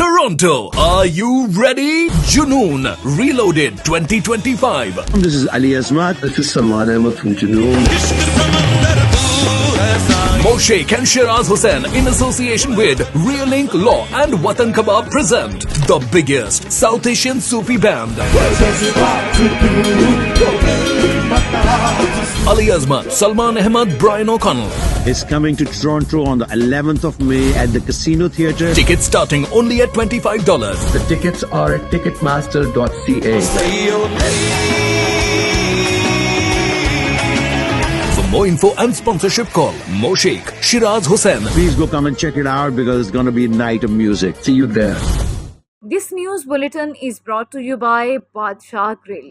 Toronto, are you ready? Junoon Reloaded 2025. This is Ali Azmat. This is Salman Ahmed from Junoon. Moshaik and Shiraz Hussain in association with Realink Law and Watan Kebab present the biggest South Asian Sufi band. Ali Azmat, Salman Ahmed, Brian O'Connell. Is coming to Toronto on the 11th of May at the Casino Theatre. Tickets starting only at $25. The tickets are at ticketmaster.ca. For more info and sponsorship, call Moshaik, Shiraz Hussain. Please go come and check it out because it's going to be a night of music. See you there. This news bulletin is brought to you by Badshah Grill.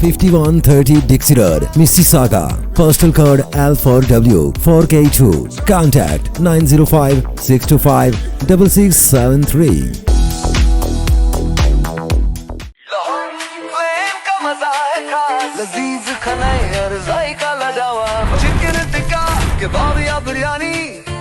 5130 Dixie Road, Mississauga. Postal code L4W 4K2. Contact 905-625-6673.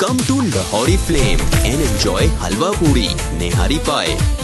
Come to Lahori Flame and enjoy halwa puri, nehari pie,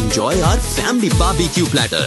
enjoy our family barbecue platter,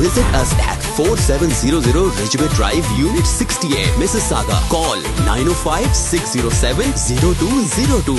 Visit us at 4700 Ridgeway Drive, Unit 68, Mississauga. Call 905-607-0202.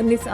19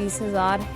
20,000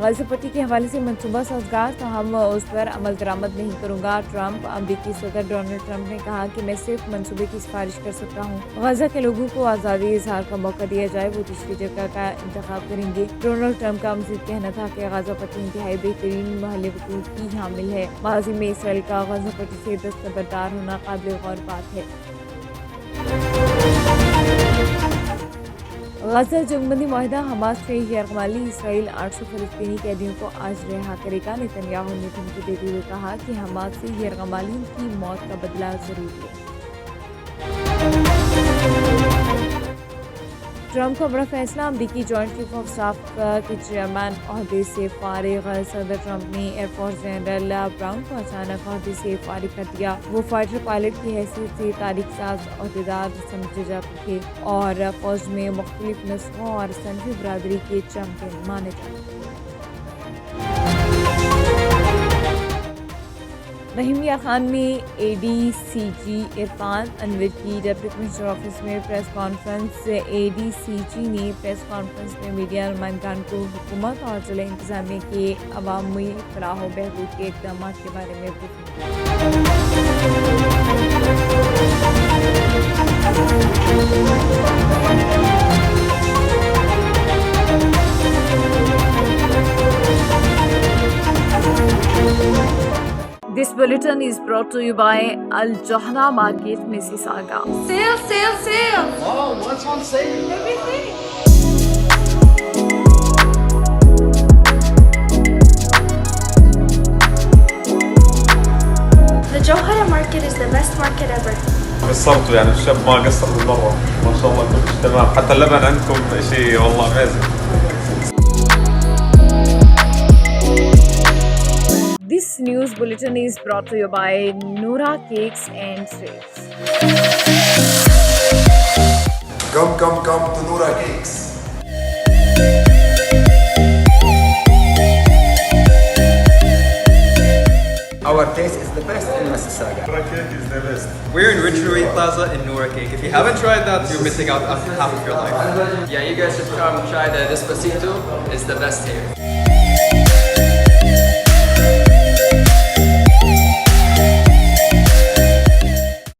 Gaza پٹی کے حوالے سے منصوبہ سازگار تاہم اس پر عمل درآمد نہیں کروں گا ٹرمپ۔ امریکی صدر ڈونلڈ ٹرمپ نے کہا کہ میں صرف منصوبے کی سفارش کر سکتا ہوں۔ غزہ کے لوگوں کو آزادی اظہار کا موقع دیا جائے، وہ دوسری جگہ کا انتخاب کریں گے۔ ڈونلڈ ٹرمپ کا مزید کہنا تھا کہ غزہ پٹی انتہائی بہترین محل وقوع کی حامل ہے۔ ماضی میں اسرائیل کا غزہ پٹی سے دستبردار ہونا قابل غور بات ہے۔ غزہ جنگ بندی معاہدہ حماس سے یرغمالی اسرائیل 800 فلسطینی قیدیوں کو آج رہا کرے گا۔ نتن یاہو نے دھمکی دیتے ہوئے کہا کہ حماس سے یرغمالیوں کی موت کا بدلہ ضرور لے۔ ٹرمپ کا بڑا فیصلہ، امریکی جوائنٹ چیف آف اسٹاف کے چیئرمین عہدے سے فارغ۔ صدر ٹرمپ نے ایئر فورس جنرل براؤن کو اچانک عہدے سے فارغ کر دیا۔ وہ فائٹر پائلٹ کی حیثیت سے تاریخ ساز عہدیدار سمجھے جاتے تھے اور فوج میں مختلف نسلوں اور صنفی برادری کے چیمپئن مانے جاتے تھے۔ رحیم یار خان میں اے ڈی سی جی عرفان انور کی ڈپٹی کمشنر آفس میں پریس کانفرنس۔ اے ڈی سی جی نے پریس کانفرنس میں میڈیا نمائندگان کو حکومت اور ضلع انتظامیہ کے عوامی فلاح و بہبود کے اقدامات کے بارے میں This bulletin is brought to you by Al Johna Market, Mississauga. Sale, sale, sale! Oh, what's on sale? Everything. The Johana Market is the best market ever. قصرتوا يعني الشاب ما قصر بالمرة ما شاء الله كلش تمام حتى اللبن عندكم شيء والله amazing. This news bulletin is brought to you by Noora Cakes and Sweets. Come to Noora Cakes. Our taste is the best in Mississauga. Noora Cake is the best. We're in Ridgeway Plaza in Noora Cake. If you haven't tried that, you're missing out on half of your life. Yeah, you guys should come try the Despacito. It's the best here.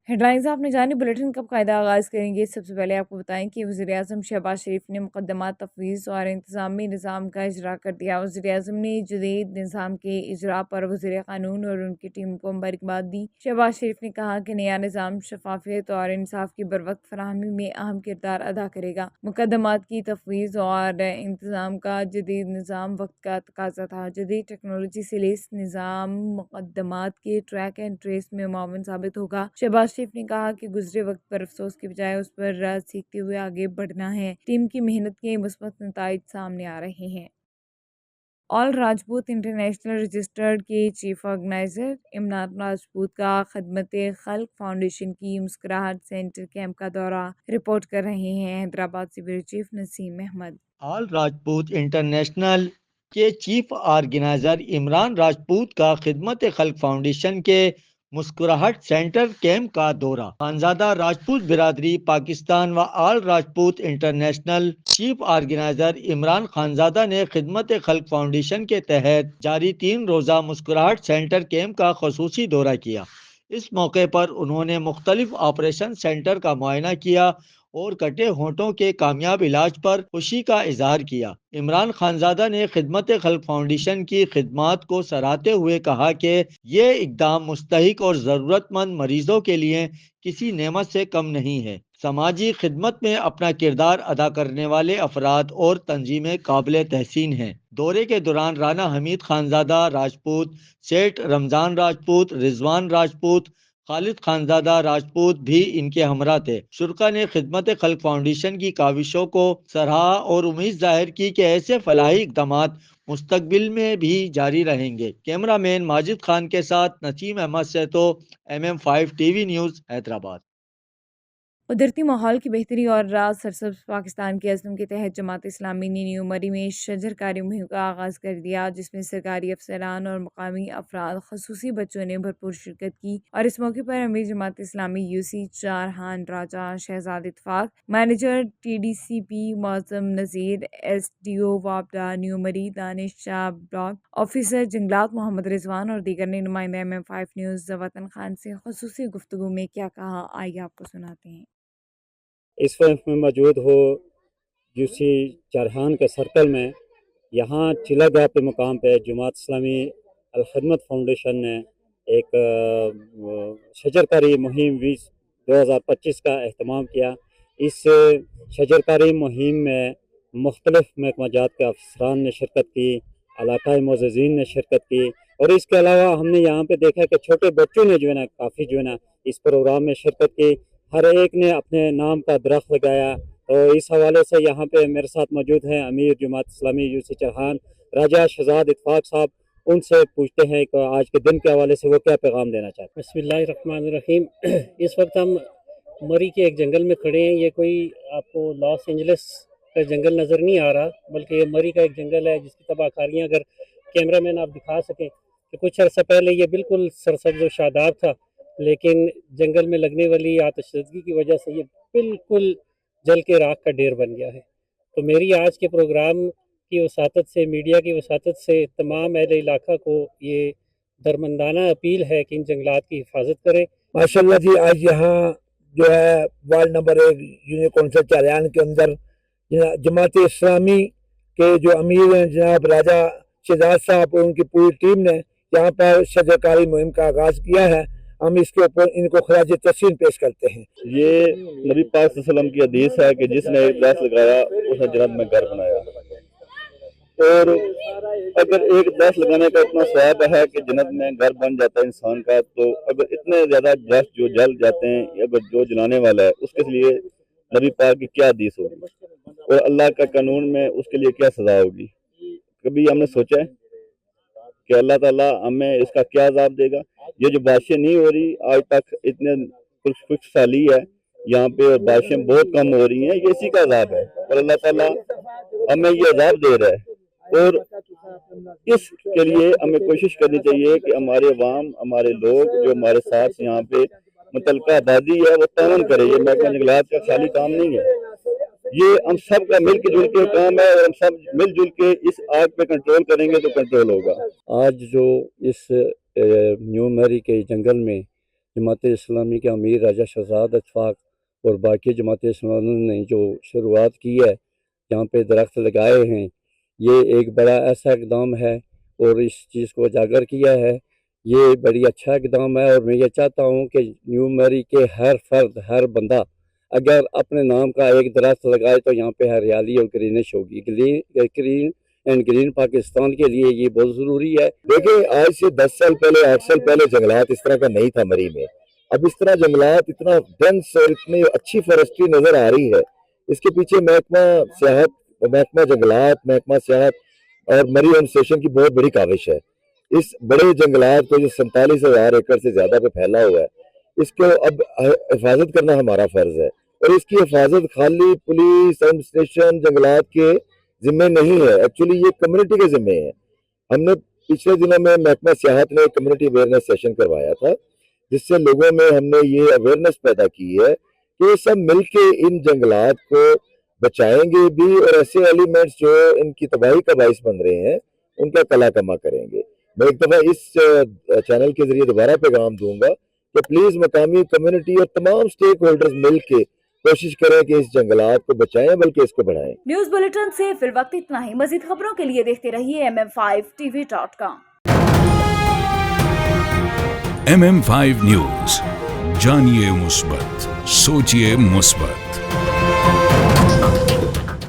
Headlines آپ نے جانی۔ Bulletin کب قاعدہ آغاز کریں گے؟ سب سے پہلے آپ کو بتائیں کہ وزیر اعظم شہباز شریف نے مقدمات تفویض اور انتظامی نظام کا اجرا کر دیا۔ وزیر اعظم نے جدید نظام کے اجرا پر وزیر قانون اور ان کی ٹیم کو مبارکباد دی۔ شہباز شریف نے کہا کہ نیا نظام شفافیت اور انصاف کی بروقت فراہمی میں اہم کردار ادا کرے گا۔ مقدمات کی تفویض اور انتظام کا جدید نظام وقت کا تقاضا تھا۔ جدید ٹیکنالوجی سے لیس نظام مقدمات کے ٹریک اینڈ ٹریس میں معاون ثابت ہوگا۔ شہباز شریف نے کہا کہ گزرے وقت پر افسوس کے بجائے اس پر سیکھتے ہوئے آگے بڑھنا ہے۔ ٹیم کی محنت کے مثبت نتائج سامنے آ رہے ہیں۔ آل راجپوت انٹرنیشنل رجسٹرڈ کے چیف آرگنائزر عمران راجپوت کا خدمت خلق فاؤنڈیشن کی مسکراہٹ سینٹر کیمپ کا دورہ، رپورٹ کر رہے ہیں حیدرآباد سے بیورو چیف نسیم احمد۔ آل راجپوت انٹرنیشنل کے چیف آرگنائزر عمران راجپوت کا خدمت خلق فاؤنڈیشن کے مسکراہٹ سینٹر کیمپ کا دورہ۔ خانزادہ راجپوت برادری پاکستان و all Rajput international chief organizer Imran Khanzada نے خدمت خلق فاؤنڈیشن کے تحت جاری 3 روزہ مسکراہٹ سینٹر کیمپ کا خصوصی دورہ کیا۔ اس موقع پر انہوں نے مختلف آپریشن سینٹر کا معائنہ کیا اور کٹے ہونٹوں کے کامیاب علاج پر خوشی کا اظہار کیا۔ عمران خانزادہ نے خدمت خلق فاؤنڈیشن کی خدمات کو سراہتے ہوئے کہا کہ یہ اقدام مستحق اور ضرورت مند مریضوں کے لیے کسی نعمت سے کم نہیں ہے۔ سماجی خدمت میں اپنا کردار ادا کرنے والے افراد اور تنظیمیں قابل تحسین ہیں۔ دورے کے دوران رانا حمید خانزادہ راجپوت، سیٹھ رمضان راجپوت، رضوان راجپوت، خالد خانزادہ راجپوت بھی ان کے ہمراہ تھے۔ شرکا نے خدمت خلق فاؤنڈیشن کی کاوشوں کو سراہا اور امید ظاہر کی کہ ایسے فلاحی اقدامات مستقبل میں بھی جاری رہیں گے۔ کیمرہ مین ماجد خان کے ساتھ Naseem Ahmed Situ, MM5 T V news, Hyderabad. قدرتی ماحول کی بہتری اور سرسبز پاکستان کے عزم کے تحت جماعت اسلامی نے نیو مری میں شجر کاری مہم کا آغاز کر دیا، جس میں سرکاری افسران اور مقامی افراد خصوصی بچوں نے بھرپور شرکت کی۔ اور اس موقع پر امیر جماعت اسلامی یوسی چارہان راجہ شہزاد اتفاق، مینیجر TDCP معظم نذیر، SDO وابڈا نیو مری دانش شاہ بلاک آفیسر جنگلات محمد رضوان اور دیگر نے نمائندہ MM5 نیوز وطن خان سے خصوصی گفتگو میں کیا کہا، آئیے آپ کو سناتے ہیں۔ اس وقت میں موجود ہو یوسی چارہان کے سرکل میں، یہاں چلا گاہ پہ مقام پہ جماعت اسلامی الخدمت فاؤنڈیشن نے ایک شجرکاری مہم 2025 کا اہتمام کیا۔ اس شجرکاری مہم میں مختلف محکمہ جات کے افسران نے شرکت کی، علاقائی معززین نے شرکت کی، اور اس کے علاوہ ہم نے یہاں پہ دیکھا کہ چھوٹے بچوں نے جو ہے نا کافی جو ہے نا اس پروگرام میں شرکت کی، ہر ایک نے اپنے نام کا درخت لگایا۔ تو اس حوالے سے یہاں پہ میرے ساتھ موجود ہیں امیر جماعت اسلامی یوسی چارہان راجہ شہزاد اتفاق صاحب، ان سے پوچھتے ہیں کہ آج کے دن کے حوالے سے وہ کیا پیغام دینا چاہتے ہیں۔ بسم اللہ الرحمن الرحیم۔ اس وقت ہم مری کے ایک جنگل میں کھڑے ہیں۔ یہ کوئی آپ کو لاس اینجلس کا جنگل نظر نہیں آ رہا، بلکہ یہ مری کا ایک جنگل ہے جس کی تباہ کاریاں اگر کیمرہ مین آپ دکھا سکیں کہ کچھ عرصہ پہلے یہ بالکل سرسبز و شاداب تھا، لیکن جنگل میں لگنے والی آتش زدگی کی وجہ سے یہ بالکل جل کے راکھ کا ڈھیر بن گیا ہے۔ تو میری آج کے پروگرام کی وساطت سے، میڈیا کی وساطت سے تمام اہل علاقہ کو یہ درمندانہ اپیل ہے کہ ان جنگلات کی حفاظت کریں۔ ماشاءاللہ جی، آج یہاں جو ہے وارڈ نمبر 1 یونین کونسل چاریان کے اندر جماعت اسلامی کے جو امیر ہیں جناب راجہ شہزاد صاحب اور ان کی پوری ٹیم نے یہاں پر شجرکاری مہم کا آغاز کیا ہے۔ ہم اس کے اوپر ان کو خراج تحسین پیش کرتے ہیں۔ یہ نبی پاک صلی اللہ علیہ وسلم کی حدیث ہے کہ جس نے ایک درخت لگایا اس نے جنت میں گھر بنایا، اور اگر ایک درخت لگانے کا اتنا ثواب ہے کہ جنت میں گھر بن جاتا ہے انسان کا، تو اگر اتنے زیادہ درخت جو جل جاتے ہیں، اگر جو جلانے والا ہے اس کے لیے نبی پاک کی کیا حدیث ہوگی، اور اللہ کا قانون میں اس کے لیے کیا سزا ہوگی۔ کبھی ہم نے سوچا ہے کہ اللہ تعالیٰ ہمیں اس کا کیا عذاب دے گا؟ یہ جو بارشیں نہیں ہو رہی آج تک، اتنے کچھ سالی ہے یہاں پہ، اور بارشیں بہت کم ہو رہی ہیں، یہ اسی کا عذاب ہے، اور اللہ تعالیٰ ہمیں یہ عذاب دے رہا ہے۔ اور اس کے لیے ہمیں کوشش کرنی چاہیے کہ ہمارے عوام، ہمارے لوگ جو ہمارے ساتھ یہاں پہ متعلقہ آبادی ہے وہ تعاون کرے۔ یہ محکمہ جنگلات کا خالی کام نہیں ہے، یہ ہم سب کا مل کے جل کے کام ہے، اور ہم سب مل جل کے اس آگ پہ کنٹرول کریں گے تو کنٹرول ہوگا۔ آج جو اس نیو مری کے جنگل میں جماعت اسلامی کے امیر راجہ شہزاد اتفاق اور باقی جماعت اسلامی نے جو شروعات کی ہے، جہاں پہ درخت لگائے ہیں، یہ ایک بڑا ایسا اقدام ہے، اور اس چیز کو اجاگر کیا ہے۔ یہ بڑی اچھا اقدام ہے، اور میں یہ چاہتا ہوں کہ نیو مری کے ہر فرد، ہر بندہ اگر اپنے نام کا ایک درخت لگائے تو یہاں پہ ہریالی اور گرینش ہوگی۔ گرین اینڈ گرین پاکستان کے لیے یہ بہت ضروری ہے۔ دیکھیں، آج سے 10 سال پہلے، 8 سال پہلے جنگلات اس طرح کا نہیں تھا مری میں۔ اب اس طرح جنگلات اتنا ڈینس اور اتنی اچھی فارسٹری نظر آ رہی ہے۔ اس کے پیچھے محکمہ سیاحت، محکمہ جنگلات، محکمہ سیاحت اور مری ایڈمنسٹریشن کی بہت بڑی کاوش ہے۔ اس بڑے جنگلات کو جو 47,000 ایکڑ سے زیادہ پہ پھیلا ہوا ہے، اس کو اب حفاظت کرنا ہمارا فرض ہے، اور اس کی حفاظت خالی پولیس، ایڈمنسٹریشن، جنگلات کے ذمہ نہیں ہے، ایکچولی یہ کمیونٹی کے ذمہ ہے۔ ہم نے پچھلے دنوں میں محکمہ سیاحت نے کمیونٹی اویئرنیس سیشن کروایا تھا، جس سے لوگوں میں ہم نے یہ اویئرنیس پیدا کی ہے کہ سب مل کے ان جنگلات کو بچائیں گے بھی، اور ایسے ایلیمنٹس جو ان کی تباہی کا باعث بن رہے ہیں ان کا کلا کما کریں گے۔ میں ایک دفعہ اس چینل کے ذریعے دوبارہ پیغام دوں گا کہ پلیز مقامی کمیونٹی اور تمام سٹیک ہولڈرز مل کے کوشش کریں کہ اس جنگلات کو بچائیں بلکہ اس کو بڑھائیں۔ نیوز بلیٹن سے فی الوقت اتنا ہی۔ مزید خبروں کے لیے دیکھتے رہیے MM5TV.com۔ MM5 نیوز، جانیے مثبت، سوچیے مثبت۔